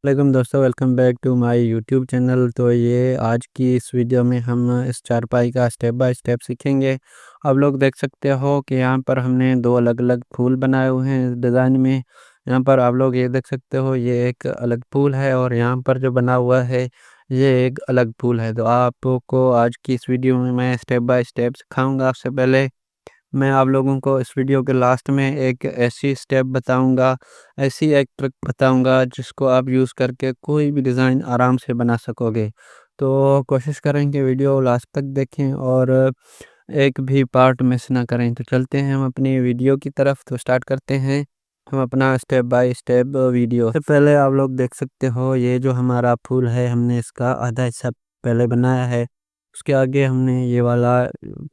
वालेकुम दोस्तों, welcome back to my YouTube channel. तो ये आज की इस वीडियो में हम इस चारपाई का स्टेप बाय स्टेप सीखेंगे। आप लोग देख सकते हो कि यहाँ पर हमने दो अलग अलग फूल बनाए हुए हैं इस डिज़ाइन में। यहाँ पर आप लोग ये देख सकते हो, ये एक अलग फूल है और यहाँ पर जो बना हुआ है ये एक अलग फूल है। तो आपको आज की इस वीडियो में मैं स्टेप बाय स्टेप सिखाऊंगा। आपसे पहले मैं आप लोगों को इस वीडियो के लास्ट में एक ऐसी स्टेप बताऊंगा, ऐसी एक ट्रिक बताऊंगा जिसको आप यूज़ करके कोई भी डिज़ाइन आराम से बना सकोगे। तो कोशिश करें कि वीडियो लास्ट तक देखें और एक भी पार्ट मिस ना करें। तो चलते हैं हम अपनी वीडियो की तरफ। तो स्टार्ट करते हैं हम अपना स्टेप बाय स्टेप वीडियो। सबसे पहले आप लोग देख सकते हो, ये जो हमारा फूल है हमने इसका आधा हिस्सा पहले बनाया है। उसके आगे हमने ये वाला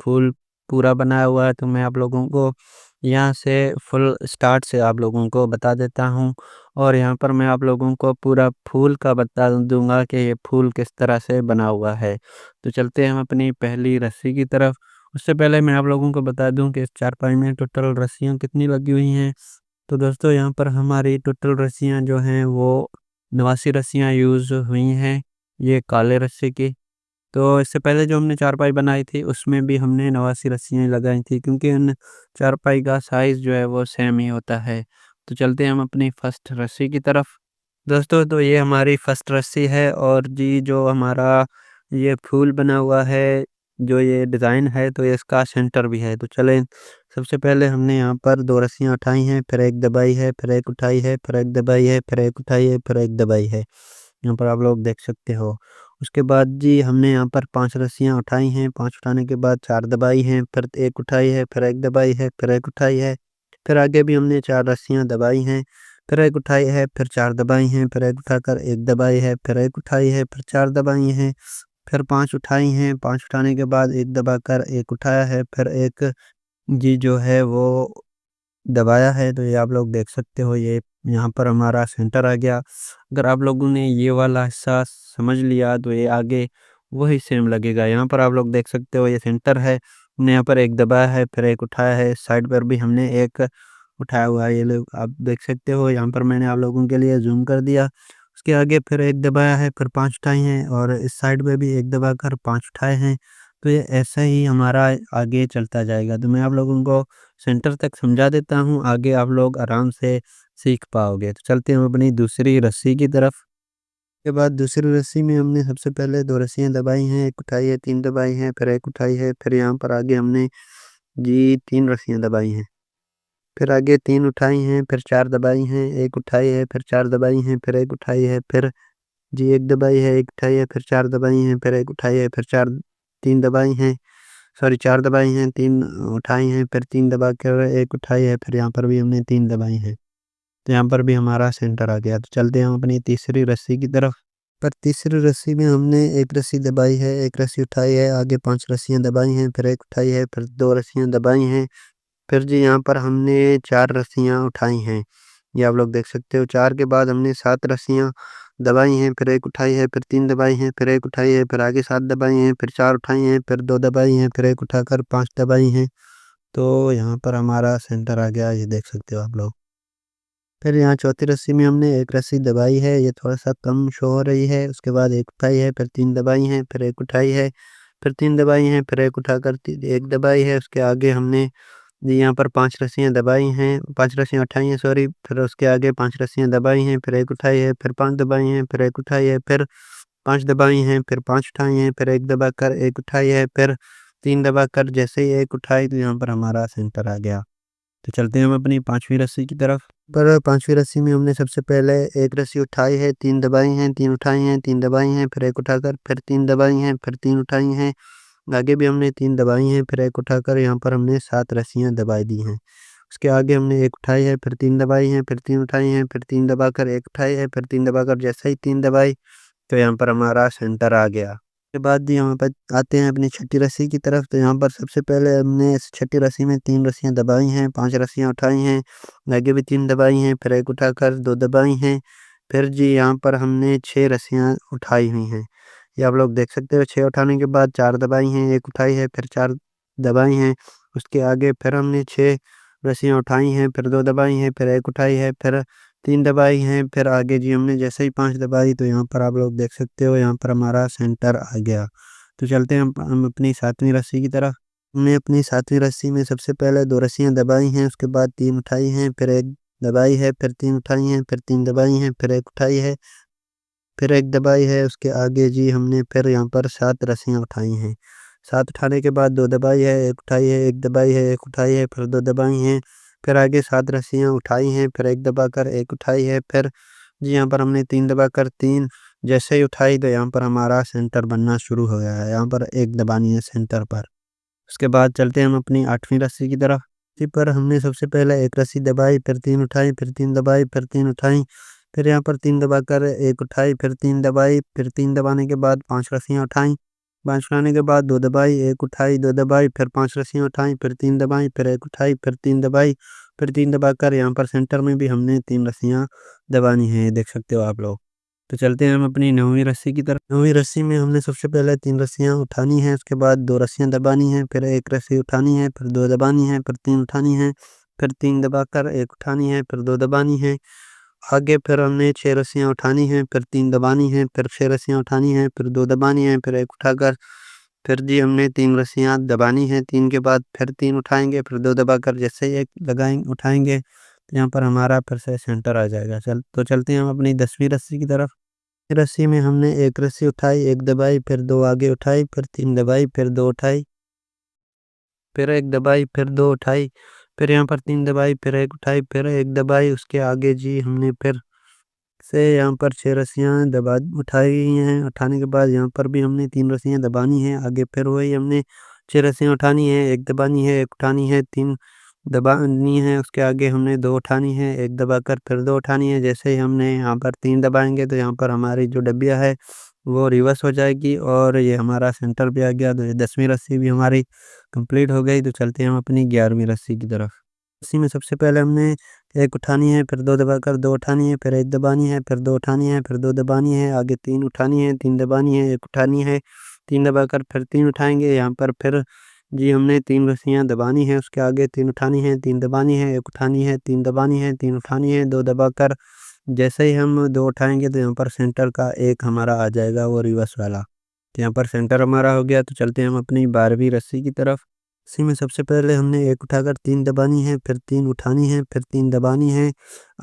फूल पूरा बनाया हुआ है। तो मैं आप लोगों को यहाँ से फुल स्टार्ट से आप लोगों को बता देता हूँ और यहाँ पर मैं आप लोगों को पूरा फूल का बता दूंगा कि ये फूल किस तरह से बना हुआ है। तो चलते हैं हम अपनी पहली रस्सी की तरफ। उससे पहले मैं आप लोगों को बता दूं कि इस चारपाई में टोटल रस्सियाँ कितनी लगी हुई हैं। तो दोस्तों, यहाँ पर हमारी टोटल रस्सियाँ जो हैं वो 89 रस्सियाँ यूज़ हुई हैं, ये काले रस्से की। तो इससे पहले जो हमने चारपाई बनाई थी उसमें भी हमने 89 रस्सियाँ लगाई थी, क्योंकि उन चारपाई का साइज़ जो है वो सेम ही होता है। तो चलते हैं हम अपनी फर्स्ट रस्सी की तरफ। दोस्तों, तो ये हमारी फर्स्ट रस्सी है और जी जो हमारा ये फूल बना हुआ है, जो ये डिज़ाइन है, तो ये इसका सेंटर भी है। तो चलें, सबसे पहले हमने यहाँ पर 2 रस्सियाँ उठाई हैं, फिर एक दबाई है, फिर एक उठाई है, फिर एक दबाई है, फिर एक उठाई है, फिर एक दबाई है। यहाँ पर आप लोग देख सकते हो। उसके बाद जी हमने यहाँ पर 5 रस्सियाँ उठाई हैं, 5 उठाने के बाद 4 दबाई हैं, फिर एक उठाई है, फिर एक दबाई है, फिर एक उठाई है। फिर आगे भी हमने 4 रस्सियाँ दबाई हैं, फिर एक उठाई है, फिर 4 दबाई हैं, फिर एक उठाकर एक दबाई है, फिर एक उठाई है, फिर 4 दबाई हैं, फिर 5 उठाई हैं, 5 उठाने के बाद एक दबाकर एक उठाया है, फिर एक जी जो है वो दबाया है। तो ये आप लोग देख सकते हो, ये यहाँ पर हमारा सेंटर आ गया। अगर आप लोगों ने ये वाला हिस्सा समझ लिया तो ये आगे वही सेम लगेगा। यहाँ पर आप लोग देख सकते हो, ये सेंटर है। हमने यहाँ पर एक दबाया है, फिर एक उठाया है, साइड पर भी हमने एक उठाया हुआ है। ये लोग आप देख सकते हो, यहाँ पर मैंने आप लोगों के लिए ज़ूम कर दिया। उसके आगे फिर एक दबाया है, फिर 5 उठाए हैं और इस साइड पे भी एक दबाकर 5 उठाए हैं। तो ये ऐसा ही हमारा आगे चलता जाएगा। तो मैं आप लोगों को सेंटर तक समझा देता हूँ, आगे आप लोग आराम से सीख पाओगे। तो चलते हैं हम अपनी दूसरी रस्सी की तरफ। के बाद दूसरी रस्सी में हमने सबसे पहले 2 रस्सियाँ दबाई हैं, 1 उठाई है, 3 दबाई हैं, फिर 1 उठाई है, फिर यहाँ पर आगे हमने जी 3 रस्सियाँ दबाई हैं। फिर आगे 3 उठाई हैं, फिर 4 दबाई हैं, 1 उठाई है, फिर 4 दबाई हैं, फिर 1 उठाई है, फिर जी 1 दबाई है, 1 उठाई है, फिर 4 दबाई हैं, फिर 1 उठाई है, फिर 4 3 दबाई हैं, सॉरी 4 दबाई हैं, 3 उठाई हैं, फिर 3 दबाकर 1 उठाई है, फिर यहाँ पर भी हमने 3 दबाई हैं। तो यहाँ पर भी हमारा सेंटर आ गया। तो चलते हैं हम अपनी तीसरी रस्सी की तरफ। पर तीसरी रस्सी में हमने 1 रस्सी दबाई है, 1 रस्सी उठाई है, आगे 5 रस्सियाँ दबाई हैं, फिर 1 उठाई है, फिर 2 रस्सियाँ दबाई हैं। फिर जी यहाँ पर हमने 4 रस्सियाँ उठाई हैं। ये आप लोग देख सकते हो, 4 के बाद हमने 7 रस्सियाँ दबाई हैं, फिर 1 उठाई है, फिर 3 दबाई हैं, फिर 1 उठाई है, फिर आगे 7 दबाई हैं, फिर 4 उठाई हैं, फिर 2 दबाई हैं, फिर 1 उठाकर 5 दबाई हैं। तो यहाँ पर हमारा सेंटर आ गया, ये देख सकते हो आप लोग। फिर यहाँ चौथी रस्सी में हमने 1 रस्सी दबाई है, ये थोड़ा-सा कम शो हो रही है। उसके बाद 1 उठाई है, फिर 3 दबाई हैं, फिर 1 उठाई है, फिर 3 दबाई हैं, फिर 1 उठाकर 1 दबाई है। उसके आगे हमने जी यहाँ पर 5 रस्सियाँ दबाई हैं, 5 रस्सियाँ उठाई हैं, सॉरी। फिर उसके आगे 5 रस्सियाँ दबाई हैं, फिर 1 उठाई है, फिर 5 दबाई हैं, फिर 1 उठाई है, फिर 5 दबाई हैं, फिर 5 उठाई हैं, फिर 1 दबाकर 1 उठाई है, फिर 3 दबाकर जैसे ही 1 उठाई तो यहाँ पर हमारा सेंटर आ गया। तो चलते हैं हम अपनी 5वीं रस्सी की तरफ। पर 5वीं रस्सी में हमने सबसे पहले 1 रस्सी उठाई है, 3 दबाई हैं, 3 उठाई हैं, 3 दबाई हैं, फिर 1 उठाकर फिर 3 दबाई हैं, फिर 3 उठाई हैं। आगे भी हमने 3 दबाई हैं, फिर 1 उठाकर यहाँ पर हमने 7 रस्सियाँ दबाई दी हैं। उसके आगे हमने 1 उठाई है, फिर 3 दबाई हैं, फिर 3 उठाई हैं, फिर 3 दबाकर 1 उठाई है, फिर 3 दबाकर जैसे ही 3 दबाई तो यहाँ पर हमारा सेंटर आ गया। उसके बाद जी यहाँ पर आते हैं अपनी छठी रस्सी की तरफ। तो यहाँ पर सबसे पहले हमने इस छठी रस्सी में 3 रस्सियाँ दबाई हैं, 5 रस्सियाँ उठाई हैं, आगे भी 3 दबाई हैं, फिर 1 उठाकर 2 दबाई हैं। फिर जी यहाँ पर हमने 6 रस्सियाँ उठाई हुई हैं। ये आप लोग देख सकते हो, 6 उठाने के बाद 4 दबाई हैं, 1 उठाई है, फिर 4 दबाई हैं। उसके आगे फिर हमने 6 रस्सियाँ उठाई हैं, फिर 2 दबाई हैं, फिर 1 उठाई है, फिर 3 दबाई हैं, फिर आगे जी हमने जैसे ही 5 दबाई तो यहाँ पर आप लोग देख सकते हो यहाँ पर हमारा सेंटर आ गया। तो चलते हैं हम अपनी 7वीं रस्सी की तरफ। हमने अपनी 7वीं रस्सी में सबसे पहले 2 रस्सियाँ दबाई हैं, उसके बाद 3 उठाई हैं, फिर 1 दबाई है, फिर 3 उठाई हैं, फिर 3 दबाई हैं, फिर 1 उठाई है, फिर 1 दबाई है। उसके आगे जी हमने फिर यहाँ पर 7 रस्सियाँ उठाई हैं। 7 उठाने के बाद 2 दबाई है, 1 उठाई है, 1 दबाई है, 1 उठाई है, फिर 2 दबाई हैं, फिर आगे 7 रस्सियाँ उठाई हैं, फिर 1 दबाकर 1 उठाई है, फिर जी यहाँ पर हमने 3 दबाकर 3 जैसे ही उठाई तो यहाँ पर हमारा सेंटर बनना शुरू हो गया है। यहाँ पर 1 दबानी है सेंटर पर। उसके बाद चलते हैं हम अपनी 8वीं रस्सी की तरफ। इसी पर हमने सबसे पहले 1 रस्सी दबाई, फिर 3 उठाई, फिर 3 दबाई, फिर 3 उठाई, फिर यहाँ पर 3 दबाकर 1 उठाई, फिर 3 दबाई, फिर 3 दबाने के बाद 5 रस्सियाँ उठाई, 5 उठाने के बाद 2 दबाई, 1 उठाई, 2 दबाई, फिर 5 रस्सियाँ उठाई, फिर 3 दबाई, फिर 1 उठाई, फिर 3 दबाई, फिर 3 दबाकर यहाँ पर सेंटर में भी हमने 3 रस्सियाँ दबानी है, देख सकते हो आप लोग। तो चलते हैं हम अपनी 9वीं रस्सी की तरफ। 9वीं रस्सी में हमने सबसे पहले 3 रस्सियाँ उठानी हैं, उसके बाद 2 रस्सियाँ दबानी हैं, फिर 1 रस्सी उठानी है, फिर 2 दबानी है, फिर 3 उठानी है, फिर 3 दबाकर 1 उठानी है, फिर 2 दबानी है। आगे फिर हमने 6 रस्सियाँ उठानी हैं, फिर 3 दबानी हैं, फिर 6 रस्सियाँ उठानी हैं, फिर 2 दबानी हैं, फिर 1 उठाकर फिर जी हमने 3 रस्सियाँ दबानी हैं, 3 के बाद फिर 3 उठाएँगे, फिर 2 दबाकर जैसे ही 1 उठाएँगे, तो यहाँ पर हमारा फिर से सेंटर आ जाएगा। चलते हैं हम अपनी 10वीं रस्सी की तरफ। रस्सी में हमने 1 रस्सी उठाई, 1 दबाई, फिर 2 आगे उठाई, फिर 3 दबाई, फिर 2 उठाई, फिर 1 दबाई, फिर 2 उठाई, फिर यहाँ पर 3 दबाई, फिर 1 उठाई, फिर 1 दबाई। उसके आगे जी हमने फिर से यहाँ पर 6 रस्सियाँ उठाई हैं। उठाने के बाद यहाँ पर भी हमने 3 रस्सियाँ दबानी हैं। आगे फिर वही हमने 6 रस्सियाँ उठानी है, 1 दबानी है, 1 उठानी है, 3 दबानी है। उसके आगे हमने 2 उठानी है, 1 दबाकर फिर 2 उठानी है। जैसे ही हमने यहाँ पर 3 दबाएँगे तो यहाँ पर हमारी जो डब्बिया है वो रिवर्स हो जाएगी और ये हमारा सेंटर भी आ गया। तो ये 10वीं रस्सी भी हमारी कंप्लीट हो गई। तो चलते हैं हम अपनी 11वीं रस्सी की तरफ। रस्सी में सबसे पहले हमने 1 उठानी है, फिर 2 दबाकर 2 उठानी है, फिर 1 दबानी है, फिर 2 उठानी है, फिर 2 दबानी है, आगे 3 उठानी है, 3 दबानी है, 1 उठानी है, 3 दबाकर फिर 3 उठाएँगे। यहाँ पर फिर जी हमने 3 रस्सियाँ दबानी है, उसके आगे 3 उठानी है, 3 दबानी है, 1 उठानी है, 3 दबानी है, 3 उठानी है, 2 दबाकर जैसे ही हम 2 उठाएँगे तो यहाँ पर सेंटर का 1 हमारा आ जाएगा वो रिवर्स वाला। तो यहाँ पर सेंटर हमारा हो गया। तो चलते हैं हम अपनी 12वीं रस्सी की तरफ। इसी में सबसे पहले हमने 1 उठाकर 3 दबानी है, फिर 3 उठानी है, फिर 3 दबानी है।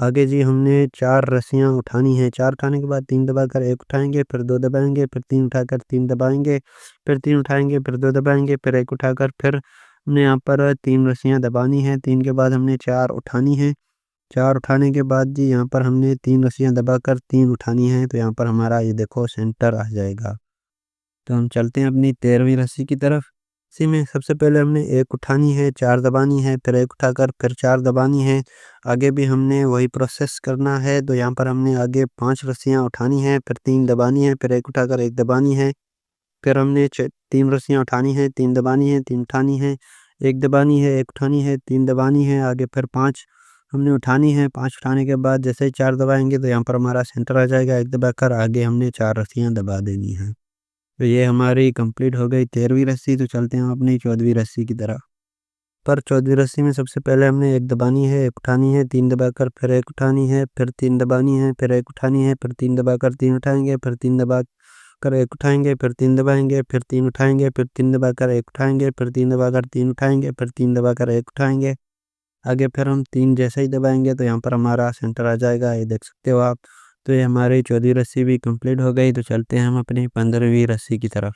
आगे जी हमने 4 रस्सियाँ उठानी हैं, 4 उठाने के बाद 3 दबाकर 1 उठाएँगे, फिर 2 दबाएँगे, फिर 3 उठाकर 3 दबाएँगे, फिर 3 उठाएँगे, फिर 2 दबाएँगे, फिर 1 उठाकर फिर हमने यहाँ पर 3 रस्सियाँ दबानी हैं। 3 के बाद हमने 4 उठानी है, 4 उठाने के बाद जी यहाँ पर हमने 3 रस्सियाँ दबाकर 3 उठानी हैं। तो यहाँ पर हमारा ये देखो सेंटर आ जाएगा। तो हम चलते हैं अपनी 13वीं रस्सी की तरफ। इसी में सबसे पहले हमने 1 उठानी है, 4 दबानी है, फिर 1 उठाकर फिर 4 दबानी है। आगे भी हमने वही प्रोसेस करना है। तो यहाँ पर हमने आगे 5 रस्सियाँ उठानी हैं, फिर 3 दबानी है, फिर 1 उठाकर 1 दबानी है। फिर हमने 3 रस्सियाँ उठानी है, 3 दबानी है, 3 उठानी है, 1 दबानी है, 1 उठानी है, 3 दबानी है। आगे फिर 5 हमने उठानी है, 5 उठाने के बाद जैसे ही 4 दबाएँगे तो यहाँ पर हमारा सेंटर आ जाएगा। 1 दबाकर आगे हमने 4 रस्सियाँ दबा देनी हैं। तो ये हमारी कंप्लीट हो गई 13वीं रस्सी। तो चलते हैं हम अपनी 14वीं रस्सी की तरफ। पर 14वीं रस्सी में सबसे पहले हमने 1 दबानी है, 1 उठानी है, 3 दबाकर फिर 1 उठानी है, फिर 3 दबानी है, फिर 1 उठानी है, फिर 3 दबाकर 3 उठाएँगे, फिर 3 दबाकर 1 उठाएँगे, फिर 3 दबाएँगे, फिर 3 उठाएँगे, फिर 3 दबाकर 1 उठाएँगे, फिर 3 दबाकर 3 उठाएँगे, फिर 3 दबाकर 1 उठाएँगे। आगे फिर हम 3 जैसे ही दबाएँगे तो यहाँ पर हमारा सेंटर आ जाएगा, ये देख सकते हो आप। तो ये हमारी 14वीं रस्सी भी कंप्लीट हो गई। तो चलते हैं हम अपनी 15वीं रस्सी की तरफ।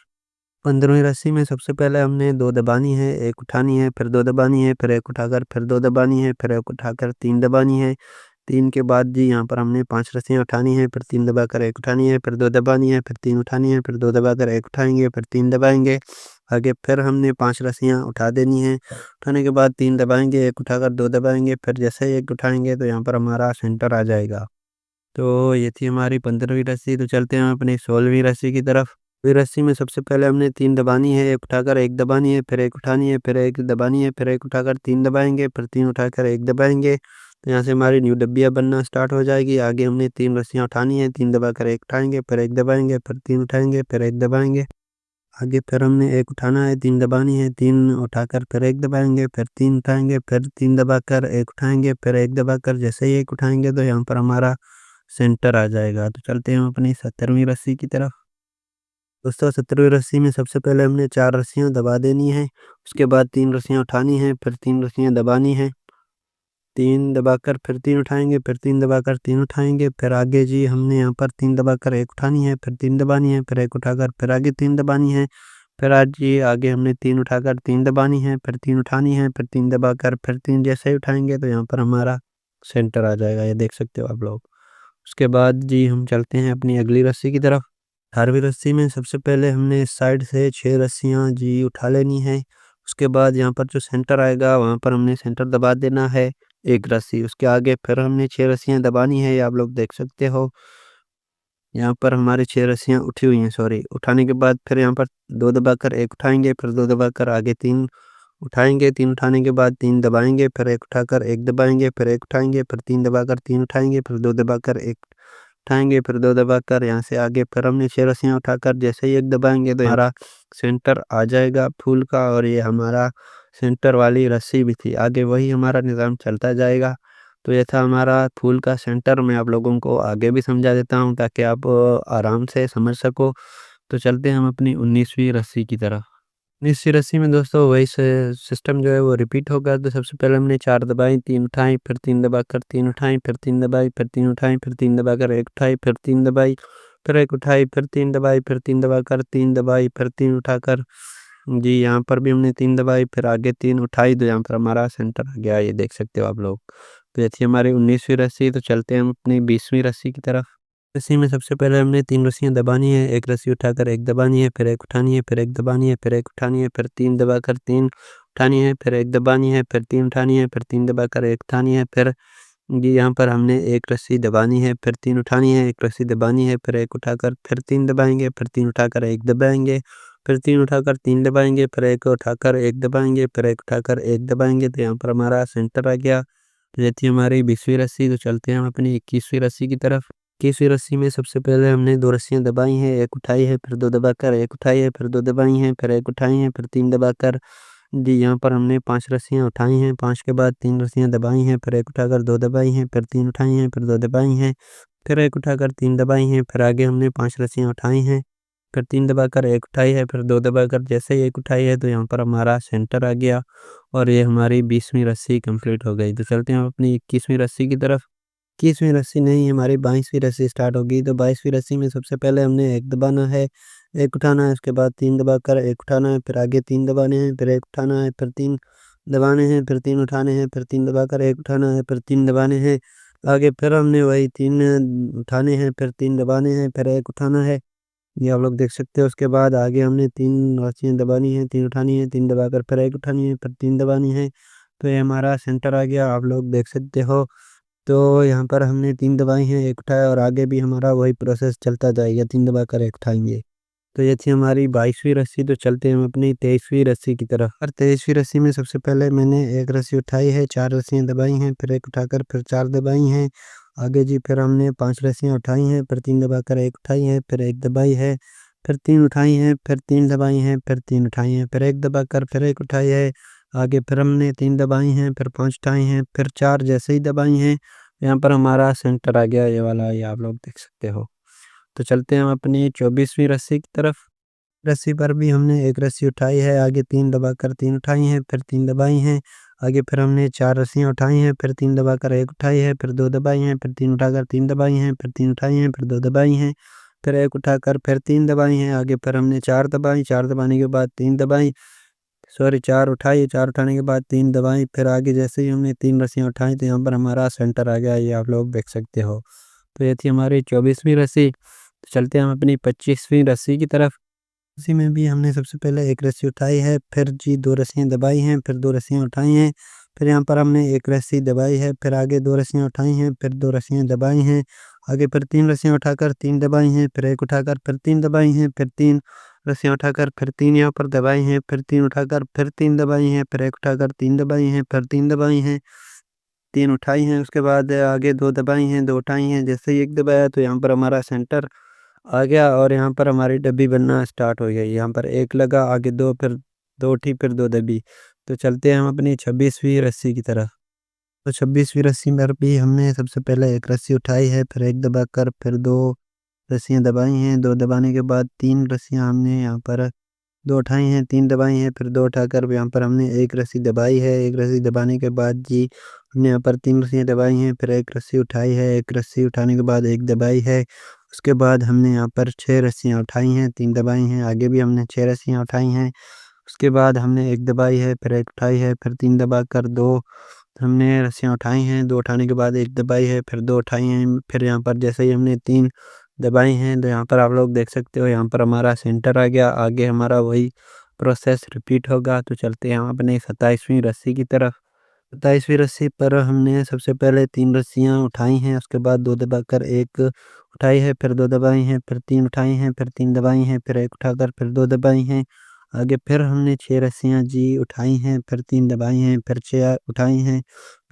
15वीं रस्सी में सबसे पहले हमने 2 दबानी है, 1 उठानी है, फिर 2 दबानी है, फिर 1 उठाकर फिर 2 दबानी है, फिर 1 उठाकर 3 दबानी है। 3 के बाद जी यहाँ पर हमने 5 रस्सियाँ उठानी है, फिर 3 दबाकर 1 उठानी है, फिर 2 दबानी है, फिर 3 उठानी है, फिर 2 दबाकर 1 उठाएँगे, फिर 3 दबाएँगे। आगे फिर हमने 5 रस्सियाँ उठा देनी है। उठाने के बाद 3 दबाएँगे, 1 उठाकर 2 दबाएँगे, फिर जैसे ही 1 उठाएँगे तो यहाँ पर हमारा सेंटर आ जाएगा। तो ये थी हमारी 15वीं रस्सी। तो चलते हैं हम अपनी 16वीं रस्सी की तरफ। फिर रस्सी में सबसे पहले हमने 3 दबानी है, 1 उठाकर 1 दबानी है, फिर 1 उठानी है, फिर 1 दबानी है, फिर 1 उठाकर 3 दबाएँगे, फिर 3 उठाकर 1 दबाएँगे। तो यहाँ से हमारी न्यू डब्बिया बनना स्टार्ट हो जाएगी। आगे हमने 3 रस्सियाँ उठानी है, 3 दबाकर 1 उठाएँगे, फिर 1 दबाएँगे, फिर 3 उठाएँगे, फिर 1 दबाएँगे। आगे फिर हमने एक उठाना है, 3 दबानी है, 3 उठाकर फिर 1 दबाएँगे, फिर 3 उठाएँगे, फिर 3 दबाकर 1 उठाएँगे, फिर 1 दबाकर जैसे ही 1 उठाएँगे तो यहाँ पर हमारा सेंटर आ जाएगा। तो चलते हैं हम अपनी 17वीं रस्सी की तरफ। दोस्तों 17वीं रस्सी में सबसे पहले हमने 4 रस्सियाँ दबा देनी है, उसके बाद 3 रस्सियाँ उठानी है, फिर 3 रस्सियाँ दबानी है, 3 दबाकर फिर 3 उठाएँगे, फिर 3 दबाकर 3 उठाएँगे, फिर आगे जी हमने यहाँ पर 3 दबाकर 1 उठानी है, फिर 3 दबानी है, फिर 1 उठाकर फिर आगे 3 दबानी है, फिर आज जी आगे हमने 3 उठाकर 3 दबानी है, फिर 3 उठानी है, फिर 3 दबाकर फिर 3 जैसे ही उठाएँगे तो यहाँ पर हमारा सेंटर आ जाएगा, ये देख सकते हो आप लोग। उसके बाद जी हम चलते हैं अपनी अगली रस्सी की तरफ। 18वीं रस्सी में सबसे पहले हमने इस साइड से 6 रस्सियाँ जी उठा लेनी है। उसके बाद यहाँ पर जो सेंटर आएगा वहाँ पर हमने सेंटर दबा देना है 1 रस्सी। उसके आगे फिर हमने 6 रस्सियाँ दबानी है, ये आप लोग देख सकते हो। यहाँ पर हमारी 6 रस्सियाँ उठी हुई हैं, सॉरी। उठाने के बाद फिर यहाँ पर 2 दबाकर 1 उठाएँगे, फिर 2 दबाकर आगे 3 उठाएँगे, 3 उठाने के बाद 3 दबाएँगे, फिर 1 उठाकर 1 दबाएँगे, फिर 1 उठाएँगे, फिर 3 दबाकर 3 उठाएँगे, फिर 2 दबाकर 1 उठाएँगे, फिर 2 दबाकर यहाँ से आगे फिर हमने 6 रस्सियाँ उठाकर जैसे ही 1 दबाएँगे तो हमारा सेंटर आ जाएगा फूल का, और ये हमारा सेंटर वाली रस्सी भी थी। आगे वही हमारा निज़ाम चलता जाएगा। तो ये था हमारा फूल का सेंटर। मैं आप लोगों को आगे भी समझा देता हूँ ताकि आप आराम से समझ सको। तो चलते हैं हम अपनी 19वीं रस्सी की तरफ। 19वीं रस्सी में दोस्तों वही सिस्टम जो है वो रिपीट होगा। तो सबसे पहले हमने 4 दबाई, 3 उठाई, फिर 3 दबाकर 3 उठाई, फिर 3 दबाई, फिर 3 उठाई, फिर 3 दबाकर 1 उठाई, फिर 3 दबाई, फिर 1 उठाई, फिर 3 दबाई, फिर 3 दबाकर 3 दबाई, फिर 3 उठाकर जी यहाँ पर भी हमने 3 दबाई, फिर आगे 3 उठाई, तो यहाँ पर हमारा सेंटर आ गया, ये देख सकते हो आप लोग। तो ये थी हमारी 19वीं रस्सी। तो चलते हैं हम अपनी 20वीं रस्सी की तरफ। रस्सी में सबसे पहले हमने 3 रस्सियाँ दबानी है, 1 रस्सी उठाकर 1 दबानी है, फिर 1 उठानी है, फिर 1 दबानी है, फिर 1 उठानी है, फिर 3 दबाकर 3 उठानी है, फिर 1 दबानी है, फिर 3 उठानी है, फिर 3 दबाकर 1 उठानी है, फिर जी यहाँ पर हमने 1 रस्सी दबानी है, फिर 3 उठानी है, 1 रस्सी दबानी है, फिर 1 उठाकर फिर 3 दबाएँगे, फिर 3 उठाकर 1 दबाएँगे, फिर 3 उठाकर 3 दबाएँगे, फिर 1 उठाकर 1 दबाएँगे, फिर 1 उठाकर 1 दबाएँगे, तो यहाँ पर हमारा सेंटर आ गया। तो ये थी हमारी 20वीं रस्सी। तो चलते हैं हम अपनी 21वीं रस्सी की तरफ। 21वीं रस्सी में सबसे पहले हमने 2 रस्सियाँ दबाई हैं, 1 उठाई है, फिर 2 दबाकर 1 उठाई है, फिर 2 दबाई हैं, फिर 1 उठाई है, फिर 3 दबाकर जी यहाँ पर हमने 5 रस्सियाँ उठाई हैं, 5 के बाद 3 रस्सियाँ दबाई हैं, फिर 1 उठाकर 2 दबाई हैं, फिर 3 उठाई हैं, फिर 2 दबाई हैं, फिर 1 उठाकर 3 दबाई हैं, फिर आगे हमने 5 रस्सियाँ उठाई हैं, फिर 3 दबाकर 1 उठाई है, फिर 2 दबाकर जैसे ही 1 उठाई है तो यहाँ पर हमारा सेंटर आ गया, और ये हमारी 20वीं रस्सी कंप्लीट हो गई। तो चलते हैं हम अपनी 21वीं रस्सी की तरफ। 21वीं रस्सी नहीं, हमारी 22वीं रस्सी स्टार्ट होगी। तो 22वीं रस्सी में सबसे पहले हमने 1 दबाना है, 1 उठाना है, उसके बाद 3 दबाकर 1 उठाना है, फिर आगे 3 दबाने हैं, फिर 1 उठाना है, फिर 3 दबाने हैं, फिर 3 उठाने हैं, फिर 3 दबाकर 1 उठाना है, फिर 3 दबाने हैं। आगे फिर हमने वही 3 उठाने हैं, फिर 3 दबाने हैं, फिर 1 उठाना है। ये आप लोग देख सकते हो। उसके बाद आगे हमने 3 रस्सियाँ दबानी है, 3 उठानी है, 3 दबाकर फिर 1 उठानी है, फिर 3 दबानी है। तो ये हमारा सेंटर आ गया, आप लोग देख सकते हो। तो यहाँ पर हमने 3 दबाई हैं, 1 उठाया, और आगे भी हमारा वही प्रोसेस चलता जाएगा, 3 दबाकर 1 उठाएँगे। तो ये थी हमारी 22वीं रस्सी। तो चलते हैं हम अपनी 23वीं रस्सी की तरफ। और 23वीं रस्सी में सबसे पहले मैंने 1 रस्सी उठाई है, 4 रस्सियाँ दबाई हैं, फिर 1 उठाकर फिर 4 दबाई हैं। आगे जी फिर हमने 5 रस्सियाँ उठाई हैं, फिर 3 दबाकर 1 उठाई है, फिर 1 दबाई है, फिर 3 उठाई हैं, फिर 3 दबाई हैं, फिर 3 उठाई हैं, फिर 1 दबाकर फिर 1 उठाई है। आगे फिर हमने 3 दबाई हैं, फिर 5 उठाई हैं, फिर 4 जैसे ही दबाई हैं, यहाँ पर हमारा सेंटर आ गया, ये वाला, ये आप लोग देख सकते हो। तो चलते हैं हम अपनी 24वीं रस्सी की तरफ। रस्सी पर भी हमने 1 रस्सी उठाई है, आगे 3 दबाकर 3 उठाई हैं, फिर 3 दबाई हैं। आगे फिर हमने 4 रस्सियाँ उठाई हैं, फिर 3 दबाकर 1 उठाई है, फिर 2 दबाई हैं, फिर 3 उठाकर 3 दबाई हैं, फिर 3 उठाई हैं, फिर 2 दबाई हैं, फिर 1 उठाकर फिर 3 दबाई हैं। आगे फिर हमने 4 दबाई, 4 दबाने के बाद 3 दबाई, सॉरी 4 उठाई, 4 उठाने के बाद 3 दबाई, फिर आगे जैसे ही हमने 3 रस्सियाँ उठाई तो यहाँ पर हमारा सेंटर आ गया, ये आप लोग देख सकते हो। तो ये थी हमारी 24वीं रस्सी। तो चलते हैं हम अपनी 25वीं रस्सी की तरफ। इसी में भी हमने सबसे पहले 1 रस्सी उठाई है, फिर जी 2 रस्सियाँ दबाई हैं, फिर 2 रस्सियाँ उठाई हैं, फिर यहाँ पर हमने 1 रस्सी दबाई है, फिर आगे 2 रस्सियाँ उठाई हैं, फिर 2 रस्सियाँ दबाई हैं, आगे फिर 3 रस्सियाँ उठाकर 3 दबाई हैं, फिर 1 उठाकर फिर 3 दबाई हैं, फिर 3 रस्सियाँ उठाकर फिर 3 यहाँ पर दबाई हैं, फिर 3 उठाकर फिर 3 दबाई हैं, फिर 1 उठाकर 3 दबाई हैं, फिर 3 दबाई हैं, 3 उठाई हैं, उसके बाद आगे 2 दबाई हैं, 2 उठाई हैं, जैसे ही 1 दबाया तो यहाँ पर हमारा सेंटर आ गया और यहाँ पर हमारी डब्बी बनना स्टार्ट हो गई। यहाँ पर एक लगा, आगे 2, फिर 2 ठी, फिर 2 डब्बी। तो चलते हैं हम अपनी 26वीं रस्सी की तरफ। तो 26वीं रस्सी पर भी हमने सबसे पहले एक रस्सी उठाई है, फिर एक दबाकर फिर 2 रस्सियाँ दबाई हैं। 2 दबाने के बाद 3 रस्सियाँ हमने यहाँ पर 2 उठाई हैं, 3 दबाई हैं, फिर 2 उठाकर यहाँ पर हमने 1 रस्सी दबाई है। 1 रस्सी दबाने के बाद जी हमने यहाँ पर 3 रस्सियाँ दबाई हैं, फिर 1 रस्सी उठाई है। 1 रस्सी उठाने के बाद 1 दबाई है। उसके बाद हमने यहाँ पर 6 रस्सियाँ उठाई हैं, 3 दबाई हैं। आगे भी हमने 6 रस्सियाँ उठाई हैं। उसके बाद हमने 1 दबाई है, फिर 1 उठाई है, फिर 3 दबाकर 2 हमने रस्सियाँ उठाई हैं। 2 उठाने के बाद 1 दबाई है, फिर 2 उठाई हैं। फिर यहाँ पर जैसे ही हमने 3 दबाई हैं, तो यहाँ पर आप लोग देख सकते हो, यहाँ पर हमारा सेंटर आ गया। आगे हमारा वही प्रोसेस रिपीट होगा। तो चलते हैं हम अपनी 27वीं रस्सी की तरफ। 27वीं रस्सी पर हमने सबसे पहले 3 रस्सियाँ उठाई हैं, उसके बाद 2 दबाकर 1 उठाई है, फिर 2 दबाई हैं, फिर 3 उठाई हैं, फिर 3 दबाई हैं, फिर 1 उठाकर फिर 2 दबाई हैं। आगे फिर हमने 6 रस्सियाँ जी उठाई हैं, फिर 3 दबाई हैं, फिर 6 उठाई हैं।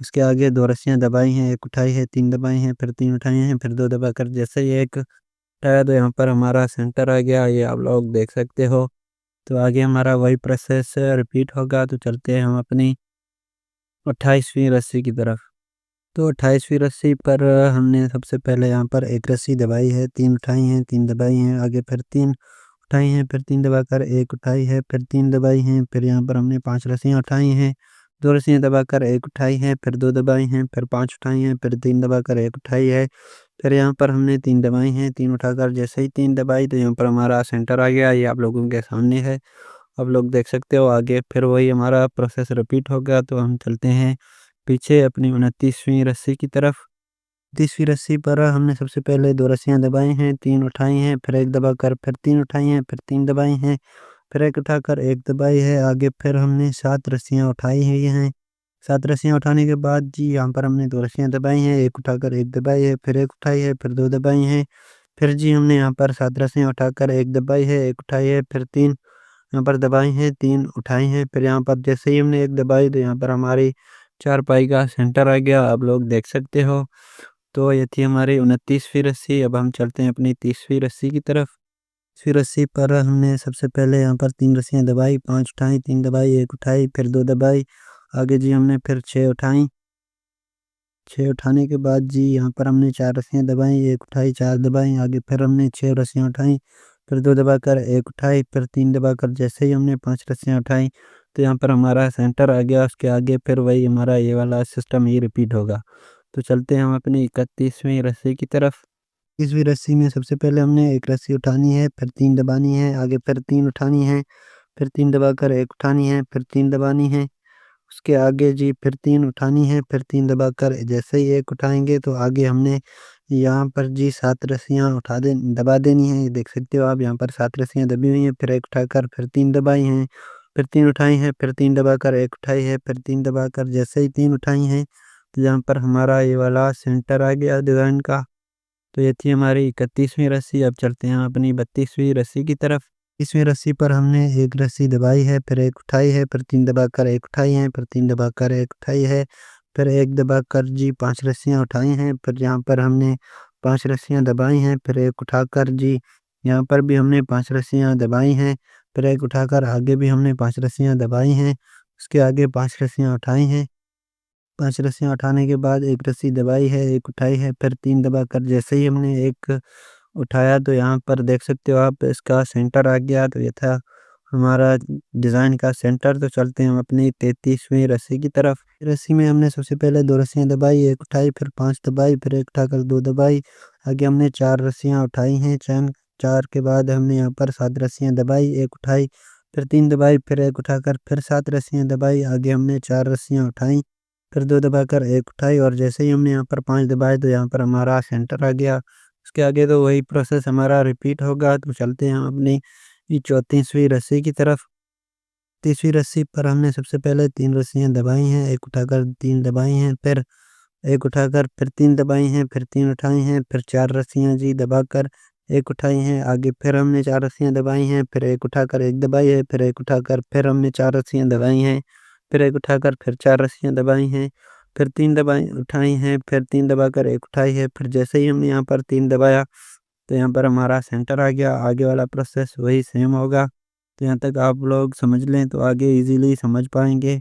उसके आगे 2 रस्सियाँ दबाई हैं, 1 उठाई है, 3 दबाई हैं, फिर 3 उठाई हैं, फिर 2 दबाकर जैसे ही 1 उठाया, तो यहाँ पर हमारा सेंटर आ गया, ये आप लोग देख सकते हो। तो आगे हमारा वही प्रोसेस रिपीट होगा। तो चलते हैं हम अपनी 28वीं रस्सी की तरफ। तो 28वीं रस्सी पर हमने सबसे पहले यहाँ पर 1 रस्सी दबाई है, 3 उठाई हैं, 3 दबाई हैं। आगे फिर 3 उठाई हैं, फिर 3 दबाकर 1 उठाई है, फिर 3 दबाई हैं। फिर यहाँ पर हमने 5 रस्सियाँ उठाई हैं, 2 रस्सियाँ दबाकर 1 उठाई है, फिर 2 दबाई हैं, फिर 5 उठाई हैं, फिर 3 दबाकर 1 उठाई है। फिर यहाँ पर हमने 3 दबाई हैं, 3 उठाकर जैसे ही 3 दबाई, तो यहाँ पर हमारा सेंटर आ गया, ये आप लोगों के सामने है। आप लोग देख सकते हो। आगे फिर वही हमारा प्रोसेस रिपीट होगा। तो हम चलते हैं पीछे अपनी 29वीं रस्सी की तरफ। 30वीं रस्सी पर हमने सबसे पहले 2 रस्सियाँ दबाई हैं, 3 उठाई हैं, फिर 1 दबाकर फिर 3 उठाई हैं, फिर 3 दबाई हैं, फिर 1 उठाकर 1 दबाई है। आगे फिर हमने 7 रस्सियाँ उठाई हुई हैं। 7 रस्सियाँ उठाने के बाद जी यहाँ पर हमने 2 रस्सियाँ दबाई हैं, 1 उठाकर 1 दबाई है, फिर 1 उठाई है, फिर 2 दबाई हैं। फिर जी हमने यहाँ पर 7 रस्सियाँ उठाकर 1 दबाई है, 1 उठाई है, फिर 3 यहाँ पर दबाई हैं, 3 उठाई हैं। फिर यहाँ पर जैसे ही हमने 1 दबाई, तो यहाँ पर हमारी चारपाई का सेंटर आ गया, आप लोग देख सकते हो। तो ये थी हमारी 29वीं रस्सी। अब हम चलते हैं अपनी 30वीं रस्सी की तरफ। 30वीं रस्सी पर हमने सबसे पहले यहाँ पर 3 रस्सियाँ दबाई, 5 उठाई, 3 दबाई, 1 उठाई, फिर 2 दबाई। आगे जी हमने फिर 6 उठाई। 6 उठाने के बाद जी यहाँ पर हमने 4 रस्सियाँ दबाई, 1 उठाई, 4 दबाई। आगे फिर हमने 6 रस्सियाँ उठाई, फिर 2 दबाकर 1 उठाई, फिर 3 दबाकर जैसे ही हमने 5 रस्सियाँ उठाई, तो यहाँ पर हमारा सेंटर आ गया। उसके आगे फिर वही हमारा ये वाला सिस्टम ही रिपीट होगा। तो चलते हैं हम अपनी 31वीं रस्सी की तरफ। 31वीं रस्सी में सबसे पहले हमने 1 रस्सी उठानी है, फिर 3 दबानी है, आगे फिर 3 उठानी है, फिर 3 दबाकर 1 उठानी है, फिर 3 दबानी है। उसके आगे जी फिर 3 उठानी है, फिर 3 दबाकर जैसे ही 1 उठाएँगे, तो आगे हमने यहाँ पर जी 7 रस्सियाँ दबा देनी है। ये देख सकते हो आप, यहाँ पर 7 रस्सियाँ दबी हुई हैं, फिर 1 उठाकर फिर 3 दबाई हैं, फिर 3 उठाई हैं, फिर 3 दबाकर 1 उठाई है, फिर 3 दबाकर जैसे ही 3 उठाई हैं, तो यहाँ पर हमारा ये वाला सेंटर आ गया डिज़ाइन का। तो ये थी हमारी 31वीं रस्सी। अब चलते हैं अपनी 32वीं रस्सी की तरफ। 30वीं रस्सी पर हमने 1 रस्सी दबाई है, फिर 1 उठाई है, फिर 3 दबाकर 1 उठाई है, फिर 3 दबाकर 1 उठाई है, फिर 1 दबाकर जी 5 रस्सियाँ उठाई हैं। फिर यहाँ पर हमने 5 रस्सियाँ दबाई हैं, फिर 1 उठाकर जी यहाँ पर भी हमने 5 रस्सियाँ दबाई हैं, फिर 1 उठाकर आगे भी हमने 5 रस्सियाँ दबाई हैं। उसके आगे 5 रस्सियाँ उठाई हैं। 5 रस्सियाँ उठाने के बाद 1 रस्सी दबाई है, 1 उठाई है, फिर 3 दबाकर जैसे ही हमने 1 उठाया, तो यहाँ पर देख सकते हो आप, इसका सेंटर आ गया। तो ये था हमारा डिज़ाइन का सेंटर। तो चलते हैं हम अपनी 33वीं रस्सी की तरफ। रस्सी में हमने सबसे पहले 2 रस्सियाँ दबाई, 1 उठाई, फिर 5 दबाई, फिर 1 उठाकर 2 दबाई। आगे हमने 4 रस्सियाँ उठाई हैं, 4 के बाद हमने यहाँ पर 7 रस्सियाँ दबाई, 1 उठाई, फिर 3 दबाई, फिर 1 उठाकर फिर 7 रस्सियाँ दबाई। आगे हमने 4 रस्सियाँ उठाई, फिर 2 दबाकर 1 उठाई, और जैसे ही हमने यहाँ पर 5 दबाए, तो यहाँ पर हमारा सेंटर आ गया। उसके आगे तो वही प्रोसेस हमारा रिपीट होगा। तो चलते हैं हम अपनी 34वीं रस्सी की तरफ। 30वीं रस्सी पर हमने सबसे पहले 3 रस्सियाँ दबाई हैं, 1 उठाकर 3 दबाई हैं, फिर 1 उठाकर फिर 3 दबाई हैं, फिर 3 उठाई हैं, फिर 4 रस्सियाँ जी दबाकर 1 उठाई हैं। आगे फिर हमने 4 रस्सियाँ दबाई हैं, फिर 1 उठाकर 1 दबाई है, फिर 1 उठाकर फिर हमने 4 रस्सियाँ दबाई हैं, फिर 1 उठाकर फिर 4 रस्सियाँ दबाई हैं, फिर 3 दबाई उठाई हैं, फिर 3 दबाकर 1 उठाई है। फिर जैसे ही हमने यहाँ पर 3 दबाया, तो यहाँ पर हमारा सेंटर आ गया। आगे वाला प्रोसेस वही सेम होगा। तो यहाँ तक आप लोग समझ लें तो आगे इजीली समझ पाएंगे।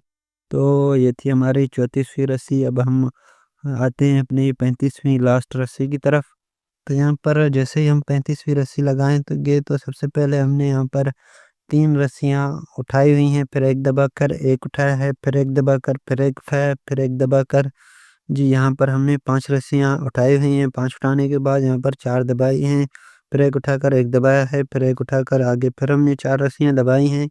तो ये थी हमारी 34वीं रस्सी। अब हम आते हैं अपनी 35वीं लास्ट रस्सी की तरफ। तो यहाँ पर जैसे ही हम 35वीं रस्सी लगाएं तो सबसे पहले हमने यहाँ पर 3 रस्सियाँ उठाई हुई हैं, फिर एक दबाकर एक उठाया है, फिर एक दबाकर फिर एक उठाया, फिर एक दबाकर जी यहाँ पर हमने 5 रस्सियाँ उठाई हुई हैं। 5 उठाने के बाद यहाँ पर 4 दबाई हैं, फिर एक उठाकर एक दबाया है, फिर एक उठाकर आगे फिर हमने 4 रस्सियाँ दबाई हैं,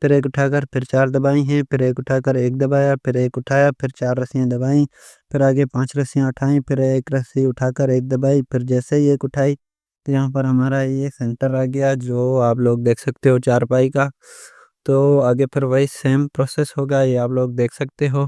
फिर एक उठाकर फिर 4 दबाई हैं, फिर एक उठाकर एक दबाया, फिर एक उठाया, फिर 4 रस्सियाँ दबाई, फिर आगे 5 रस्सियाँ उठाई, फिर एक रस्सी उठाकर एक दबाई, फिर जैसे ही एक उठाई तो यहाँ पर हमारा ये सेंटर आ गया, जो आप लोग देख सकते हो चारपाई का। तो आगे फिर वही सेम प्रोसेस होगा, ये आप लोग देख सकते हो।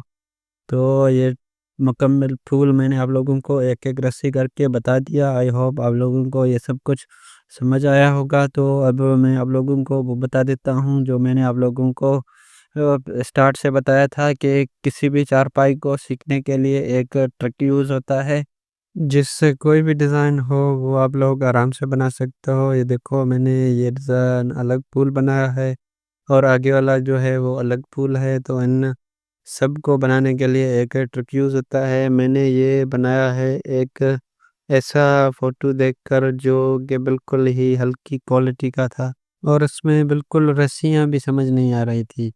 तो ये मुकम्मल फूल मैंने आप लोगों को एक-एक रस्सी करके बता दिया। आई होप आप लोगों को ये सब कुछ समझ आया होगा। तो अब मैं आप लोगों को वो बता देता हूँ जो मैंने आप लोगों को स्टार्ट से बताया था कि किसी भी चारपाई को सीखने के लिए एक ट्रिक यूज़ होता है, जिससे कोई भी डिज़ाइन हो वो आप लोग आराम से बना सकते हो। ये देखो मैंने ये डिज़ाइन अलग फूल बनाया है और आगे वाला जो है वो अलग फूल है। तो इन सबको बनाने के लिए एक ट्रिक यूज़ होता है। मैंने ये बनाया है एक ऐसा फ़ोटो देखकर जो कि बिल्कुल ही हल्की क्वालिटी का था और उसमें बिल्कुल रस्सियाँ भी समझ नहीं आ रही थी।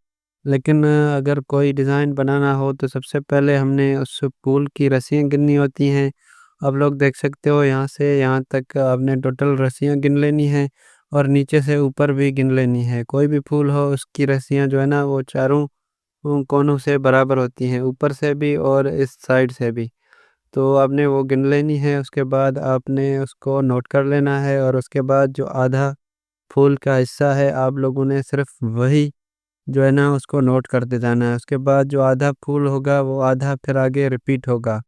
लेकिन अगर कोई डिज़ाइन बनाना हो तो सबसे पहले हमने उस फूल की रस्सियाँ गिननी होती हैं। आप लोग देख सकते हो यहाँ से यहाँ तक आपने टोटल रस्सियाँ गिन लेनी है और नीचे से ऊपर भी गिन लेनी है। कोई भी फूल हो उसकी रस्सियाँ जो है ना वो चारों कोनों से बराबर होती हैं, ऊपर से भी और इस साइड से भी। तो आपने वो गिन लेनी है, उसके बाद आपने उसको नोट कर लेना है और उसके बाद जो आधा फूल का हिस्सा है आप लोगों ने सिर्फ़ वही जो है ना उसको नोट करते जाना है। उसके बाद जो आधा फूल होगा वो आधा फिर आगे रिपीट होगा।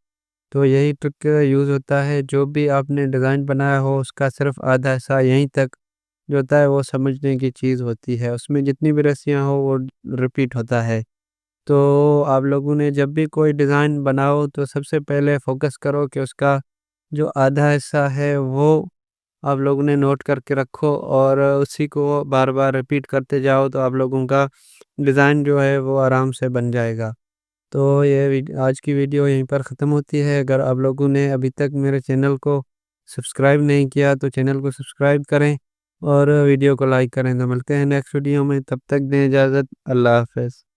तो यही ट्रिक यूज़ होता है, जो भी आपने डिज़ाइन बनाया हो उसका सिर्फ़ आधा हिस्सा यहीं तक जो होता है वो समझने की चीज़ होती है। उसमें जितनी भी रस्सियाँ हो वो रिपीट होता है। तो आप लोगों ने जब भी कोई डिज़ाइन बनाओ तो सबसे पहले फ़ोकस करो कि उसका जो आधा हिस्सा है वो आप लोगों ने नोट करके रखो और उसी को बार-बार रिपीट करते जाओ तो आप लोगों का डिज़ाइन जो है वो आराम से बन जाएगा। तो ये आज की वीडियो यहीं पर ख़त्म होती है। अगर आप लोगों ने अभी तक मेरे चैनल को सब्सक्राइब नहीं किया तो चैनल को सब्सक्राइब करें और वीडियो को लाइक करें। तो मिलते हैं नेक्स्ट वीडियो में, तब तक दें इजाज़त। अल्लाह हाफ़िज़।